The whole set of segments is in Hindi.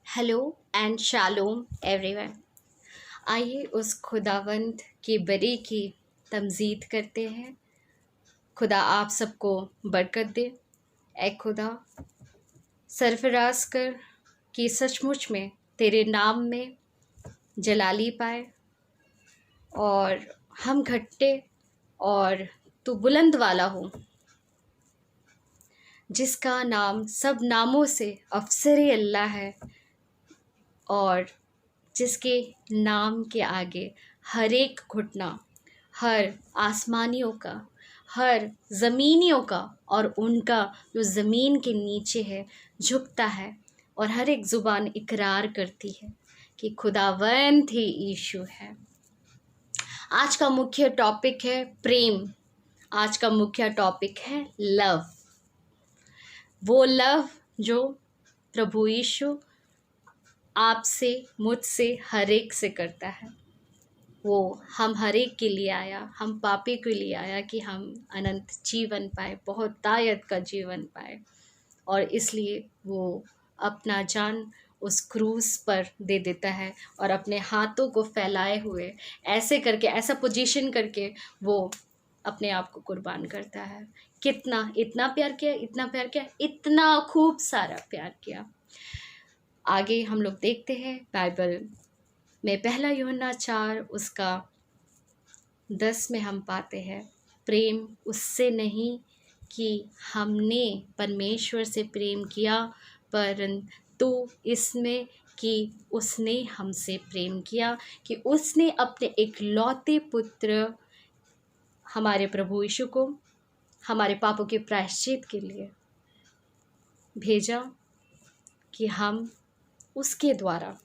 Hello and shalom everyone. आइए उस खुदावंद की बरी की तमजीद करते हैं। खुदा आप सबको बरकत दे। ए खुदा, सरफराज कर कि सचमुच में तेरे नाम में जलाली पाए और हम घटते और तू बुलंद वाला हो, जिसका नाम सब नामों से अफसर अल्लाह है और जिसके नाम के आगे हर एक घुटना, हर आसमानियों का, हर ज़मीनियों का और उनका जो ज़मीन के नीचे है झुकता है और हर एक ज़ुबान इकरार करती है कि खुदावंद ही यीशु है। आज का मुख्य टॉपिक है प्रेम। आज का मुख्य टॉपिक है लव। वो लव जो प्रभु यीशु आपसे, मुझसे, हर एक से करता है। वो हम हर एक के लिए आया, हम पापी के लिए आया कि हम अनंत जीवन पाए, बहुत तायत का जीवन पाए। और इसलिए वो अपना जान उस क्रूस पर दे देता है और अपने हाथों को फैलाए हुए ऐसे करके, ऐसा पोजीशन करके वो अपने आप को कुर्बान करता है। कितना, इतना प्यार किया, इतना प्यार किया, इतना खूब सारा प्यार किया। आगे हम लोग देखते हैं बाइबल में पहला यूहन्ना 4 उसका 10 में हम पाते हैं, प्रेम उससे नहीं कि हमने परमेश्वर से प्रेम किया, परंतु इसमें कि उसने हमसे प्रेम किया, कि उसने अपने इकलौते पुत्र हमारे प्रभु यीशु को हमारे पापों के प्रायश्चित के लिए भेजा कि हम उसके द्वारा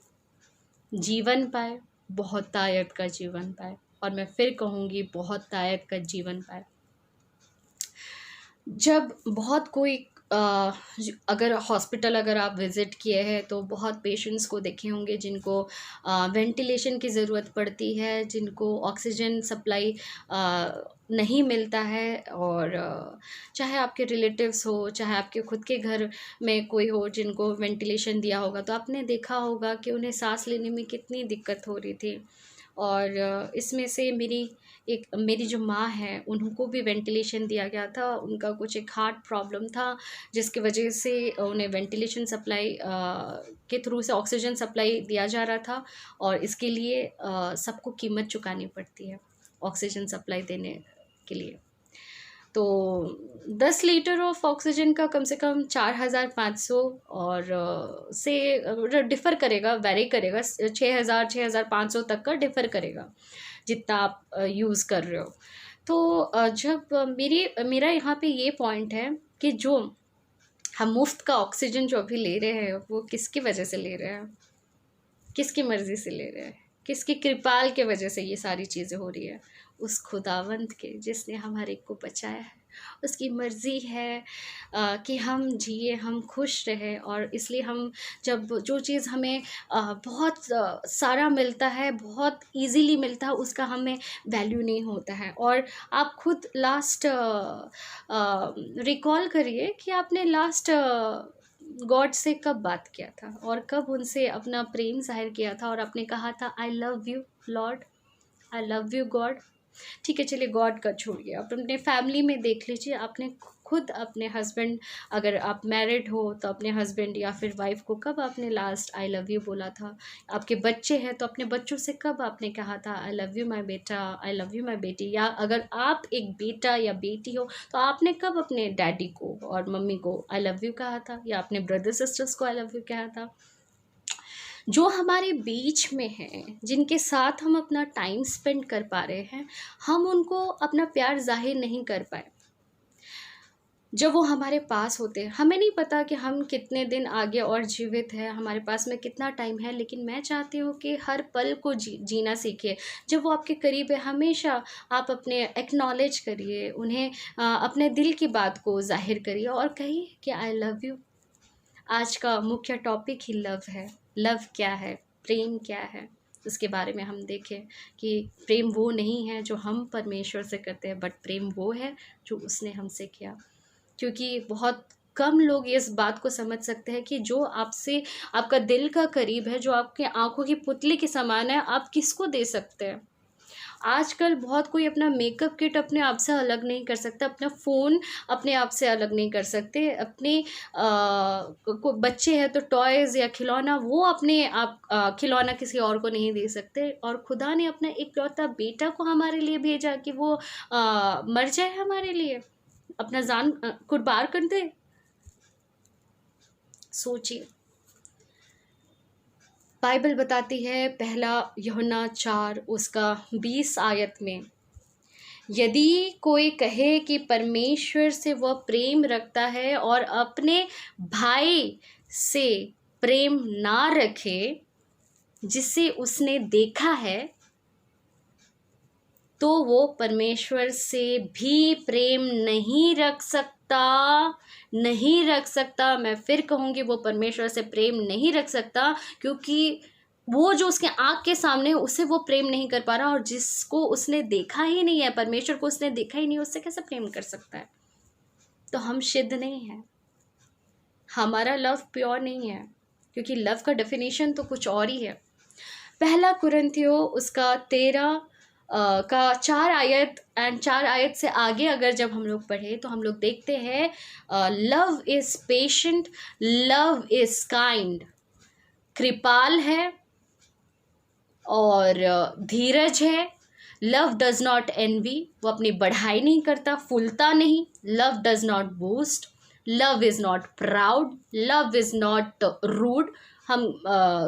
जीवन पाए, बहुत तायत का जीवन पाए। और मैं फिर कहूँगी, बहुत तायत का जीवन पाए। जब बहुत कोई अगर हॉस्पिटल अगर आप विज़िट किए हैं तो बहुत पेशेंट्स को देखे होंगे जिनको वेंटिलेशन की ज़रूरत पड़ती है, जिनको ऑक्सीजन सप्लाई नहीं मिलता है। और चाहे आपके रिलेटिव्स हो, चाहे आपके खुद के घर में कोई हो जिनको वेंटिलेशन दिया होगा, तो आपने देखा होगा कि उन्हें सांस लेने में कितनी दिक्कत हो रही थी। और इसमें से मेरी जो माँ है, उनको भी वेंटिलेशन दिया गया था। उनका कुछ एक हार्ट प्रॉब्लम था, जिसकी वजह से उन्हें वेंटिलेशन सप्लाई के थ्रू से ऑक्सीजन सप्लाई दिया जा रहा था। और इसके लिए सबको कीमत चुकानी पड़ती है ऑक्सीजन सप्लाई देने के लिए। तो 10 लीटर ऑफ ऑक्सीजन का कम से कम 4,500 और से डिफ़र करेगा, वेरी करेगा, 6,500 तक का डिफ़र करेगा जितना आप यूज़ कर रहे हो। तो जब मेरा यहाँ पे ये पॉइंट है कि जो हम मुफ्त का ऑक्सीजन जो अभी ले रहे हैं, वो किसकी वजह से ले रहे हैं, किसकी मर्ज़ी से ले रहे हैं, किसकी कृपाल के वजह से ये सारी चीज़ें हो रही है? उस खुदावंद के जिसने हम हर एक को बचाया है। उसकी मर्ज़ी है कि हम जिए, हम खुश रहें। और इसलिए हम जब जो चीज़ हमें बहुत सारा मिलता है, बहुत ईज़िली मिलता है, उसका हमें वैल्यू नहीं होता है। और आप खुद लास्ट रिकॉल करिए कि आपने लास्ट गॉड से कब बात किया था और कब उनसे अपना प्रेम ज़ाहिर किया था और आपने कहा था I love you Lord, I love you God. ठीक है, चलिए गॉड का छोड़िए, आप अपने फैमिली में देख लीजिए। आपने खुद अपने हस्बैंड, अगर आप मैरिड हो तो अपने हस्बैंड या फिर वाइफ को कब आपने लास्ट आई लव यू बोला था? आपके बच्चे हैं तो अपने बच्चों से कब आपने कहा था आई लव यू माय बेटा, आई लव यू माय बेटी? या अगर आप एक बेटा या बेटी हो तो आपने कब अपने डैडी को और मम्मी को आई लव यू कहा था, या अपने ब्रदर सिस्टर्स को आई लव यू कहा था? जो हमारे बीच में हैं, जिनके साथ हम अपना टाइम स्पेंड कर पा रहे हैं, हम उनको अपना प्यार जाहिर नहीं कर पाए। जब वो हमारे पास होते हैं, हमें नहीं पता कि हम कितने दिन आगे और जीवित हैं, हमारे पास में कितना टाइम है, लेकिन मैं चाहती हूँ कि हर पल को जीना सीखिए। जब वो आपके करीब है, हमेशा आप अपने एक्नॉलेज करिए, उन्हें अपने दिल की बात को जाहिर करिए और कहिए कि आई लव यू। आज का मुख्य टॉपिक ही लव है। लव क्या है, प्रेम क्या है, उसके बारे में हम देखें कि प्रेम वो नहीं है जो हम परमेश्वर से करते हैं, बट प्रेम वो है जो उसने हमसे किया। क्योंकि बहुत कम लोग इस बात को समझ सकते हैं कि जो आपसे आपका दिल का करीब है, जो आपके आंखों की पुतली के समान है, आप किसको दे सकते हैं। आजकल बहुत कोई अपना मेकअप किट अपने आप से अलग नहीं कर सकता, अपना फ़ोन अपने आप से अलग नहीं कर सकते, अपने को बच्चे हैं तो टॉयज़ या खिलौना वो अपने आप खिलौना किसी और को नहीं दे सकते, और खुदा ने अपना इकलौता बेटा को हमारे लिए भेजा कि वो मर जाए हमारे लिए, अपना जान कुर्बान कर दे। सोचिए, बाइबल बताती है पहला यूहन्ना 4 उसका 20 आयत में, यदि कोई कहे कि परमेश्वर से वह प्रेम रखता है और अपने भाई से प्रेम ना रखे जिसे उसने देखा है, तो वो परमेश्वर से भी प्रेम नहीं रख सकता, नहीं रख सकता। मैं फिर कहूँगी, वो परमेश्वर से प्रेम नहीं रख सकता, क्योंकि वो जो उसके आँख के सामने है उससे वो प्रेम नहीं कर पा रहा, और जिसको उसने देखा ही नहीं है, परमेश्वर को उसने देखा ही नहीं, उससे कैसे प्रेम कर सकता है। तो हम शुद्ध नहीं हैं, हमारा लव प्योर नहीं है, क्योंकि लव का डेफिनेशन तो कुछ और ही है। पहला कुरिन्थियों उसका 13 का 4 आयत एंड 4 आयत से आगे अगर जब हम लोग पढ़े तो हम लोग देखते हैं love is patient, love is kind, कृपाल है और धीरज है। लव डज नॉट एनवी, वो अपनी बढ़ाई नहीं करता, फूलता नहीं। Love does not boost, love is not proud, love is not rude. हम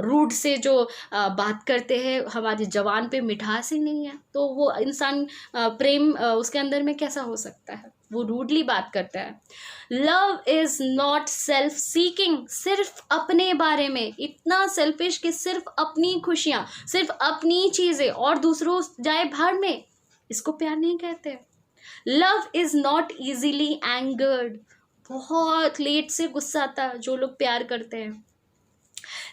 रूड से जो बात करते हैं, हमारी जबान पे मिठास ही नहीं है, तो वो इंसान प्रेम उसके अंदर में कैसा हो सकता है, वो रूडली बात करता है। Love is not self seeking, सिर्फ अपने बारे में इतना सेल्फिश कि सिर्फ अपनी खुशियाँ, सिर्फ अपनी चीज़ें, और दूसरों जाए भाड़ में, इसको प्यार नहीं कहते। Love is not easily angered, बहुत लेट से गुस्सा आता है जो लोग प्यार करते हैं।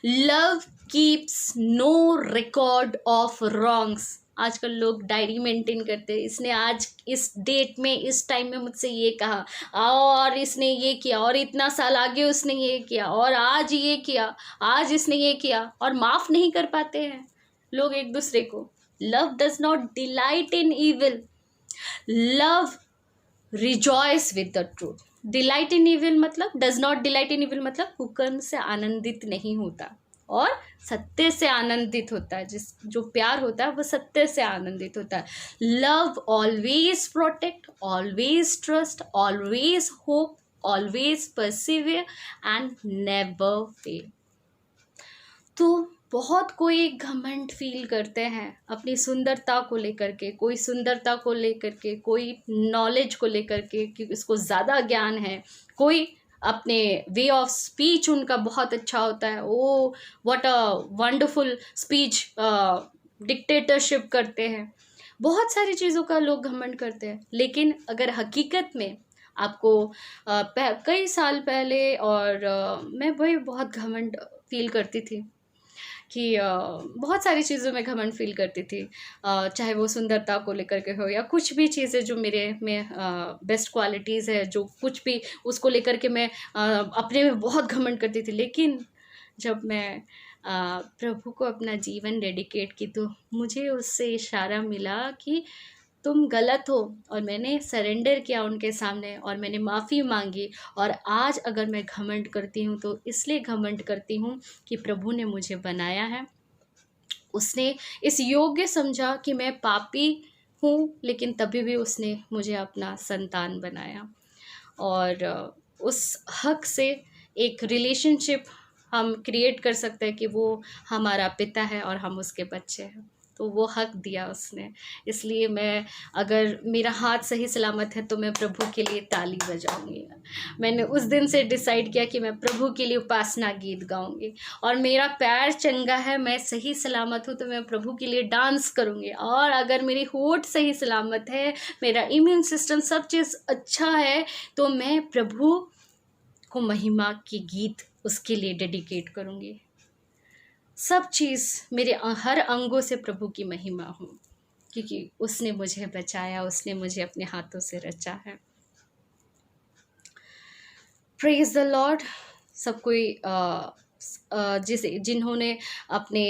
Love keeps no record of wrongs, आजकल लोग डायरी मेंटेन करते हैं, इसने आज इस डेट में इस टाइम में मुझसे ये कहा, और इसने ये किया, और इतना साल आगे उसने ये किया, और आज ये किया, आज इसने ये किया, और माफ़ नहीं कर पाते हैं लोग एक दूसरे को। Love does not delight in evil, love rejoice with the truth. Delight in evil मतलब, does not delight in evil मतलब कुकर्म से आनंदित नहीं होता और सत्य से आनंदित होता है। जो प्यार होता है वो सत्य से आनंदित होता है। Love always protect, always trust, always hope, always persevere and never fail. तो बहुत कोई घमंड फील करते हैं अपनी सुंदरता को लेकर के, कोई सुंदरता को लेकर के, कोई नॉलेज को लेकर के कि इसको ज़्यादा ज्ञान है, कोई अपने वे ऑफ स्पीच उनका बहुत अच्छा होता है, oh what a wonderful speech, dictatorship करते हैं, बहुत सारी चीज़ों का लोग घमंड करते हैं। लेकिन अगर हकीकत में आपको कई साल पहले, और मैं वही बहुत घमंड फील करती थी कि बहुत सारी चीज़ों में घमंड फील करती थी, चाहे वो सुंदरता को लेकर के हो या कुछ भी चीज़ें जो मेरे में बेस्ट क्वालिटीज़ है, जो कुछ भी उसको लेकर के मैं अपने में बहुत घमंड करती थी। लेकिन जब मैं प्रभु को अपना जीवन डेडिकेट की तो मुझे उससे इशारा मिला कि तुम गलत हो, और मैंने सरेंडर किया उनके सामने और मैंने माफ़ी मांगी। और आज अगर मैं घमंड करती हूँ तो इसलिए घमंड करती हूँ कि प्रभु ने मुझे बनाया है, उसने इस योग्य समझा कि मैं पापी हूँ, लेकिन तभी भी उसने मुझे अपना संतान बनाया। और उस हक से एक रिलेशनशिप हम क्रिएट कर सकते हैं कि वो हमारा पिता है और हम उसके बच्चे हैं, तो वो हक दिया उसने। इसलिए मैं, अगर मेरा हाथ सही सलामत है तो मैं प्रभु के लिए ताली बजाऊंगी। मैंने उस दिन से डिसाइड किया कि मैं प्रभु के लिए उपासना गीत गाऊंगी, और मेरा पैर चंगा है, मैं सही सलामत हूँ तो मैं प्रभु के लिए डांस करूंगी। और अगर मेरी होठ सही सलामत है, मेरा इम्यून सिस्टम सब चीज़ अच्छा है, तो मैं प्रभु को महिमा की गीत उसके लिए डेडिकेट करूंगी। सब चीज़ मेरे हर अंगों से प्रभु की महिमा हो, क्योंकि उसने मुझे बचाया, उसने मुझे अपने हाथों से रचा है। Praise the Lord. सब कोई जिन्होंने अपने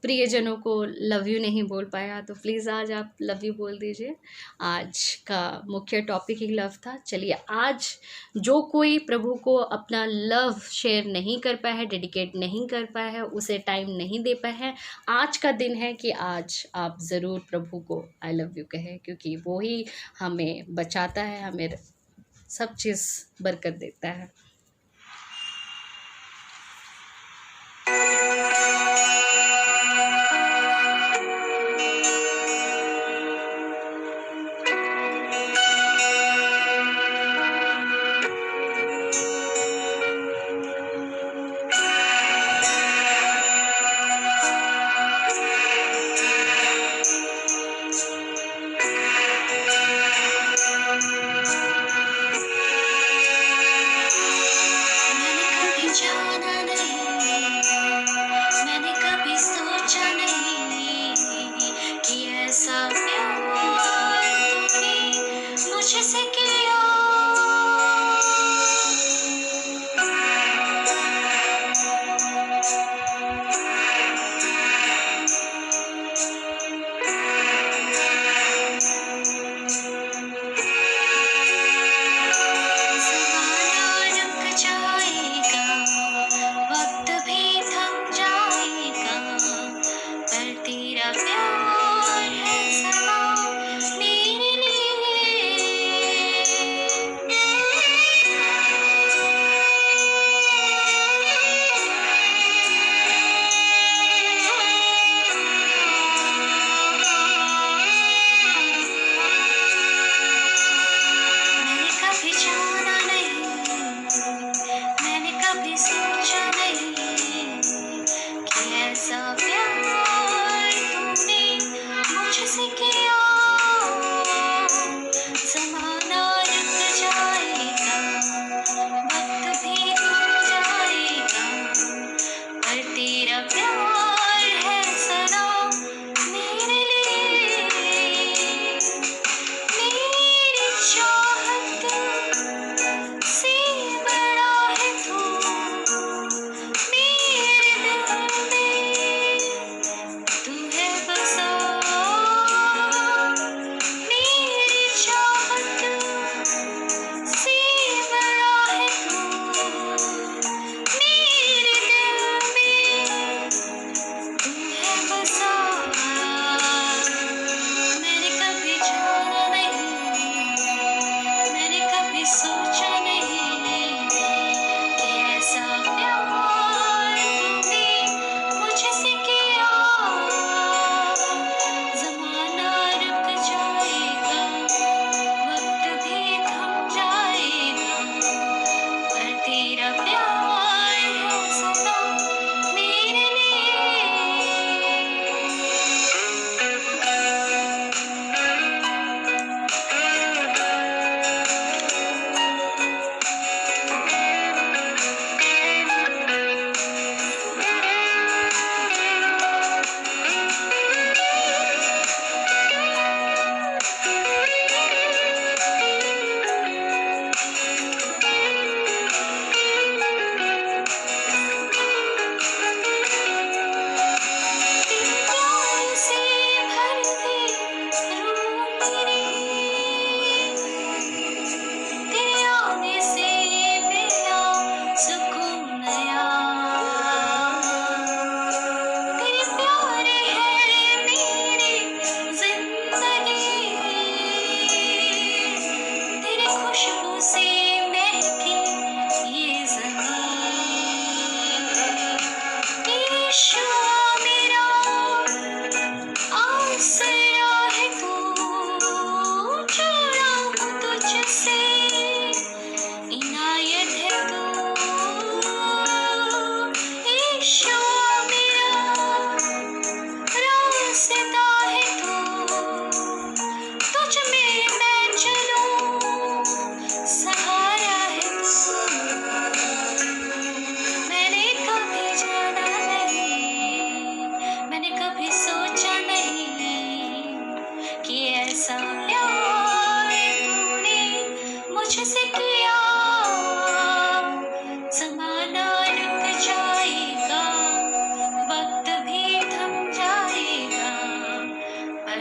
प्रियजनों को लव यू नहीं बोल पाया, तो प्लीज़ आज आप लव यू बोल दीजिए। आज का मुख्य टॉपिक ही लव था। चलिए, आज जो कोई प्रभु को अपना लव शेयर नहीं कर पाया है, डेडिकेट नहीं कर पाया है, उसे टाइम नहीं दे पाया है, आज का दिन है कि आज आप ज़रूर प्रभु को आई लव यू कहें, क्योंकि वो ही हमें बचाता है, हमें सब चीज़ बरकत देता है।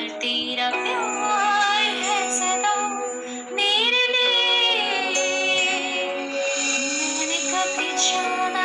पर तेरा प्यार है सदा मेरे लिए। मैंने कभी जाना